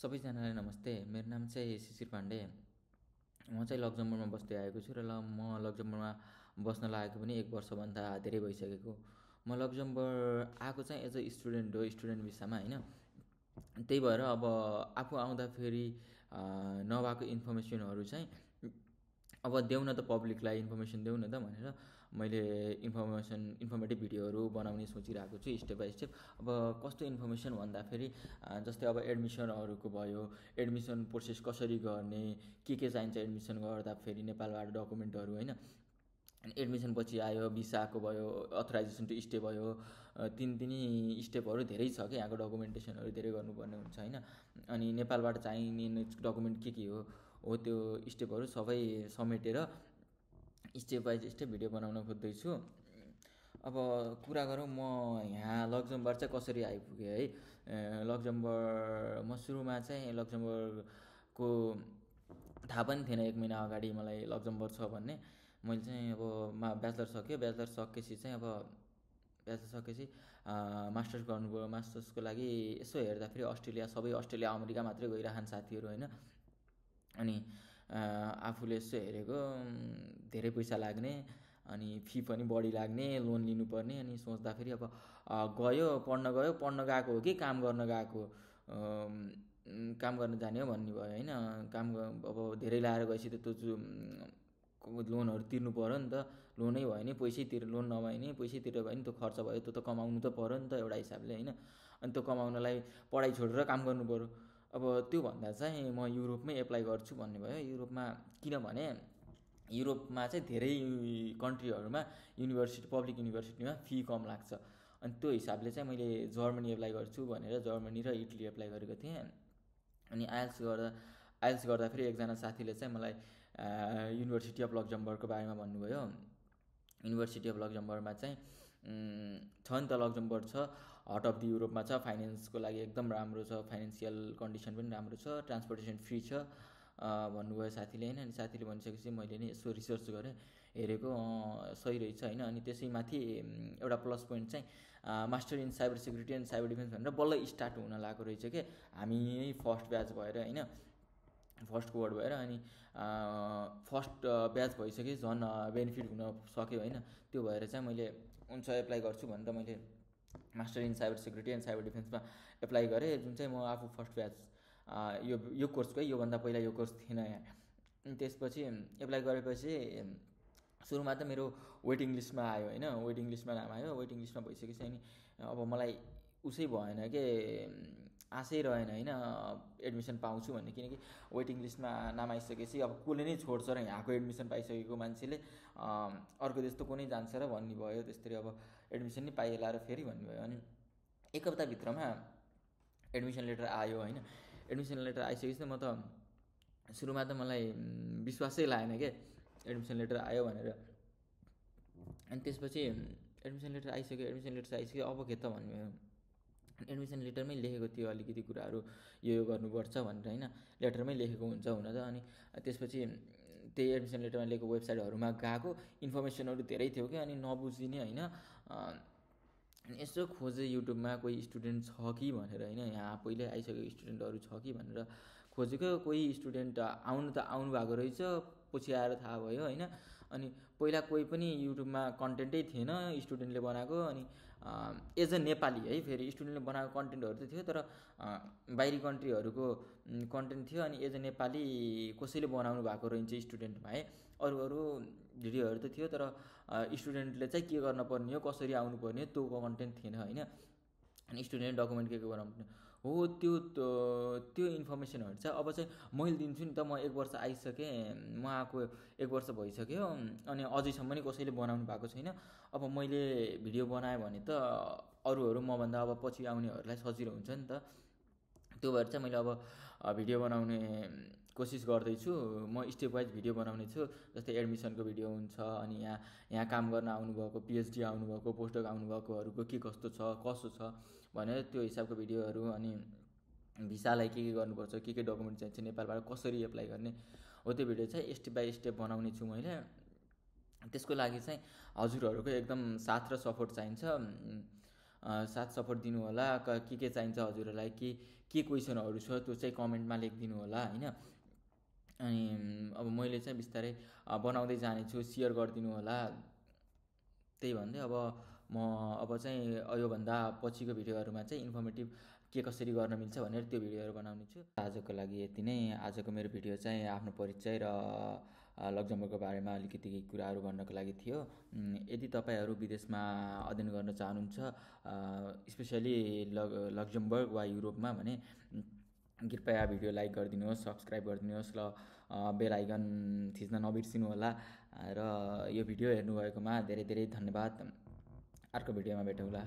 सबैजनालाई नमस्ते। मेरो नाम चाहिँ शिशिर पाण्डे। म चाहिँ लक्जमबर्गमा बस्दै आएको छु र म लक्जमबर्गमा बस्न लागेको पनि 1 वर्षभन्दा धेरै भइसकेको। म लक्जमबर्ग आएको चाहिँ एज अ स्टुडेन्ट हो, स्टुडेन्ट भिसामा होइन। त्यही भएर अब आफू आउँदाखेरि नभएको इन्फर्मेसनहरू चाहिँ अब देऊ न त पब्लिकलाई, इन्फर्मेसन देऊ न त भनेर मैले इन्फर्मेटिभ भिडियोहरू बनाउने सोचिरहेको छु स्टेप बाई स्टेप। अब कस्तो इन्फर्मेसन भन्दाखेरि जस्तै अब एडमिसनहरूको भयो, एडमिसन प्रोसेस कसरी गर्ने, के चाहिन्छ एडमिसन गर्दाखेरि नेपालबाट डकुमेन्टहरू होइन। अनि एडमिसन पछि आयो भिसाको भयो, अथराइजेसन टु स्टे भयो, तिनी स्टेपहरू धेरै छ कि यहाँको डकुमेन्टेसनहरू धेरै गर्नुपर्ने हुन्छ होइन। अनि नेपालबाट चाहिने डकुमेन्ट के हो त्यो स्टेपहरू सबै समेटेर स्टेप बाई स्टेप भिडियो बनाउन खोज्दैछु। अब कुरा गरौँ म यहाँ लक्जमबर्ग चाहिँ कसरी आइपुगेँ है। लक्जमबर्ग म सुरुमा चाहिँ लक्जमबर्गको थाहा पनि थिएन 1 महिना अगाडि मलाई लक्जमबर्ग छ भन्ने। मैले चाहिँ अब ब्याचलर सक्यो, ब्याचलर सकेपछि चाहिँ अब ब्याचलर सकेपछि मास्टर्स गर्नुभयो। मास्टर्सको लागि यसो हेर्दाखेरि सबै अस्ट्रेलिया अमेरिका मात्रै गइरहन् साथीहरू होइन। अनि आफूले यसो हेरेको धेरै पैसा लाग्ने, अनि फी पनि बढी लाग्ने, लोन लिनुपर्ने। अनि सोच्दाखेरि अब पढ्न गएको हो कि काम गर्न गएको, काम गर्न जाने हो भन्ने भयो होइन। अब धेरै लाएर गएपछि त त्यो लोनहरू तिर्नु पऱ्यो नि त। लोनै भयो नि पैसै लोन नभए नि पैसै तिरेर भयो नि त्यो खर्च भयो, त्यो त कमाउनु त पऱ्यो नि त एउटा हिसाबले होइन। अनि त्यो कमाउनलाई पढाइ छोडेर काम गर्नु पऱ्यो। अब त्यो भन्दा चाहिँ म युरोपमै एप्लाई गर्छु भन्ने भयो। युरोपमा किनभने युरोपमा चाहिँ धेरै कन्ट्रीहरूमा पब्लिक युनिभर्सिटीमा फी कम लाग्छ। अनि त्यो हिसाबले चाहिँ मैले जर्मनी एप्लाई गर्छु भनेर जर्मनी र इटली एप्लाई गरेको थिएँ। अनि आइएल्स गर्दाखेरि एकजना साथीले चाहिँ मलाई युनिभर्सिटी अफ लक्जमबर्गको बारेमा भन्नुभयो। युनिभर्सिटी अफ लक्जमबर्गमा चाहिँ छ नि त, लक्जमबर्ग छ, हर्ट अफ द युरोपमा छ, फाइनेन्सको लागि एकदम राम्रो छ, फाइनेन्सियल कन्डिसन पनि राम्रो छ, ट्रान्सपोर्टेसन फ्री छ भन्नुभयो साथीले होइन। अनि साथीले भनिसकेपछि मैले नि यसो रिसर्च गरेँ, हेरेको सही रहेछ होइन। अनि त्यसैमाथि एउटा प्लस पोइन्ट चाहिँ master in cyber security and cyber defence भनेर बल्ल स्टार्ट हुन लागेको रहेछ कि हामी फर्स्ट ब्याच भएर होइन, फर्स्ट कोहर्ट भएर। अनि फर्स्ट ब्याच भइसक्यो, झन् बेनिफिट हुन सक्यो होइन। त्यो भएर चाहिँ मैले हुन्छ एप्लाई गर्छु भनेर मैले master in cyber security and साइबर डिफेन्समा एप्लाई गरेँ, जुन चाहिँ म आफू फर्स्ट ब्याच यो कोर्सको है। योभन्दा पहिला यो कोर्स थिएन यहाँ। अनि त्यसपछि एप्लाई गरेपछि सुरुमा त मेरो वेटिङ लिस्टमा आयो होइन, वेटिङ लिस्टमा नाम आयो। वेटिङ लिस्टमा भइसकेपछि अनि अब मलाई उसै भएन कि आशै रहेन होइन एडमिसन पाउँछु भन्ने, किनकि वेटिङ लिस्टमा नाम आइसकेपछि अब कसले नै छोड्छ र यहाँको एडमिसन पाइसकेको मान्छेले अर्को देश त को नै जान्छ र भन्ने भयो। त्यस्तरी अब एडमिसन नै पाइएला र फेरि भन्ने भयो। अनि 1 हप्ताभित्रमा एडमिसन लेटर आयो होइन। एडमिसन लेटर आइसकेपछि म त सुरुमा त मलाई विश्वासै लागेन क्या एडमिसन लेटर आयो भनेर। अनि त्यसपछि एडमिसन लेटर आइसक्यो अब के त भन्ने भयो। एडमिसन लेटरमै लेखेको थियो अलिकति कुराहरू, यो गर्नुपर्छ भनेर होइन, लेटरमै लेखेको हुन्छ हुन त। अनि त्यसपछि त्यही एडमिसन लेटरमा लेखेको वेबसाइटहरूमा गएको इन्फर्मेसनहरू धेरै थियो कि, अनि नबुझिने होइन। अनि यसो खोजेँ युट्युबमा कोही स्टुडेन्ट छ कि भनेर होइन, यहाँ पहिल्यै आइसकेको स्टुडेन्टहरू छ कि भनेर खोजेको। कोही स्टुडेन्ट आउनु भएको रहेछ, पछि आएर थाहा भयो होइन। अनि पहिला कोही पनि युट्युबमा कन्टेन्टै थिएन स्टुडेन्टले बनाएको। अनि एज अ नेपाली है, फेरि स्टुडेन्टले बनाएको कन्टेन्टहरू त थियो तर बाहिरी कन्ट्रीहरूको कन्टेन्ट थियो। अनि एज अ नेपाली कसैले बनाउनु भएको रहेछ स्टुडेन्टमा है। अरू भिडियोहरू त थियो तर स्टुडेन्टले चाहिँ के गर्न पर्ने हो, कसरी आउनुपर्ने हो, त्यो कन्टेन्ट थिएन होइन। अनि स्टुडेन्ट डकुमेन्ट के बनाउनु हो त्यो इन्फर्मेसनहरू चाहिँ अब चाहिँ मैले दिन्छु नि त। म 1 वर्ष आइसकेँ, म आएको 1 वर्ष भइसक्यो, अनि अझैसम्म नि कसैले बनाउनु भएको छैन। अब मैले भिडियो बनाएँ भने त अरूहरू मभन्दा अब पछि आउनेहरूलाई सजिलो हुन्छ नि त। त्यो भएर चाहिँ मैले अब भिडियो बनाउने कोसिस गर्दैछु। म स्टेप वाइज भिडियो बनाउने छु। जस्तै एडमिसनको भिडियो हुन्छ, अनि यहाँ काम गर्न आउनुभएको, पिएचडी आउनुभएको, पोस्टडक आउनुभएकोहरूको के कस्तो छ, कसो छ भनेर त्यो हिसाबको भिडियोहरू। अनि भिसालाई के गर्नुपर्छ, के डकुमेन्ट चाहिन्छ, नेपालबाट कसरी एप्लाई गर्ने हो, त्यो भिडियो चाहिँ स्टेप बाई स्टेप बनाउने छु मैले। त्यसको लागि चाहिँ हजुरहरूको एकदम साथ र सपोर्ट चाहिन्छ। साथ सपोर्ट दिनु होला। के चाहिन्छ हजुरहरूलाई, के क्वेसनहरू छ त्यो चाहिँ कमेन्टमा लेखिदिनु होला होइन। अनि अब मैले चाहिँ बिस्तारै बनाउँदै जानेछु, सेयर गरिदिनु होला। त्यही भन्दै अब चाहिँ योभन्दा पछिको भिडियोहरूमा चाहिँ इन्फर्मेटिभ के कसरी गर्न मिल्छ भनेर त्यो भिडियोहरू बनाउने छु। आजको लागि यति नै। आजको मेरो भिडियो चाहिँ आफ्नो परिचय र लक्जमबर्गको बारेमा अलिकति कुराहरू भन्नको लागि थियो। यदि तपाईँहरू विदेशमा अध्ययन गर्न चाहनुहुन्छ, स्पेसली लक्जमबर्ग वा युरोपमा भने कृपया भिडियो लाइक गरिदिनुहोस्, सब्सक्राइब गरिदिनुहोस् र बेल आइकन थिच्न नबिर्सिनु होला। र यो भिडियो हेर्नुभएकोमा धेरै धेरै धन्यवाद। अर्को भिडियोमा भेटौँला।